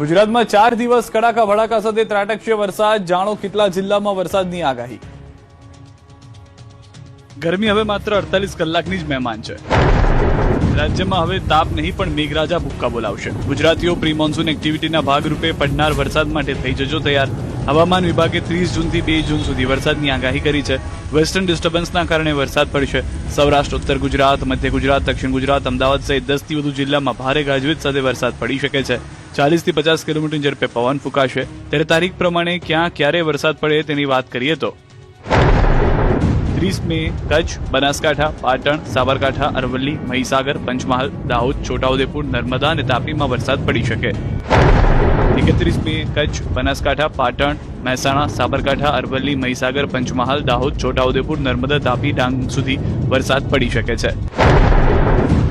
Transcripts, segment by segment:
ગુજરાતમાં 4 દિવસ કડાકા ભડાકા સાથે ત્રાટકશે વરસાદ, જાણો કેટલા જિલ્લામાં વરસાદની આગાહી। ગરમી હવે માત્ર 48 કલાકની જ મહેમાન છે। રાજ્યમાં હવે તાપ નહીં પણ મેઘરાજા ભૂક્કા બોલાવશે। ગુજરાતીઓ પ્રી મોન્સૂન એક્ટિવિટીના ભાગરૂપે પડનાર વરસાદ માટે થઈ જજો તૈયાર। હવામાન વિભાગે 30 જૂનથી 2 જૂન સુધી વરસાદની આગાહી કરી છે। વેસ્ટર્ન ડિસ્ટર્બન્સના કારણે વરસાદ પડશે। સૌરાષ્ટ્ર, ઉત્તર ગુજરાત, મધ્ય ગુજરાત, દક્ષિણ ગુજરાત, અમદાવાદ સહિત 10 થી વધુ જિલ્લામાં ભારે ગાજવીજ સાથે વરસાદ પડી શકે છે। 40 થી 50 કિલોમીટર ઝડપે પવન ફૂંકાશે। ત્યારે તારીખ પ્રમાણે ક્યાં ક્યારે વરસાદ પડે તેની વાત કરીએ તો 30 મે કચ્છ, બનાસકાંઠા, પાટણ, સાબરકાંઠા, અરવલ્લી, મહીસાગર, પંચમહાલ, દાહોદ, છોટાઉદેપુર, નર્મદા અને તાપીમાં વરસાદ પડી શકે। 31 મે કચ્છ, બનાસકાંઠા, પાટણ, મહેસાણા, સાબરકાંઠા, અરવલ્લી, મહીસાગર, પંચમહાલ, દાહોદ, છોટાઉદેપુર, નર્મદા, તાપી, ડાંગ સુધી વરસાદ પડી શકે છે।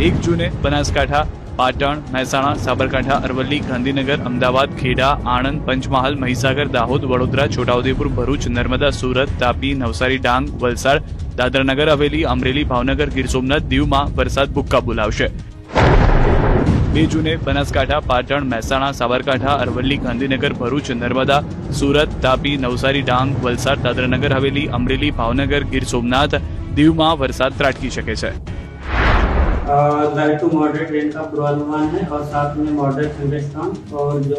1 જૂને બનાસકાંઠા, પાટણ, મહેસાણા, સાબરકાંઠા, અરવલ્લી, ગાંધીનગર, અમદાવાદ, ખેડા, આણંદ, પંચમહાલ, મહીસાગર, દાહોદ, વડોદરા, છોટાઉદેપુર, ભરૂચ, નર્મદા, સુરત, તાપી, નવસારી, ડાંગ, વલસાડ, દાદરાનગર હવેલી, અમરેલી, ભાવનગર, ગીર સોમનાથ, દીવમાં વરસાદ ભૂક્કા બોલાવશે। 2 જૂને બનાસકાંઠા, પાટણ, મહેસાણા, સાબરકાંઠા, અરવલ્લી, ગાંધીનગર, ભરૂચ, નર્મદા, સુરત, તાપી, નવસારી, ડાંગ, વલસાડ, દાદરાનગર હવેલી, અમરેલી, ભાવનગર, ગીર સોમનાથ, દીવમાં વરસાદ ત્રાટકી શકે છે। लाइट टू मॉडरेट रेन का पूर्वानुमान है और साथ में मॉडरेट थंडरस्टॉर्म और जो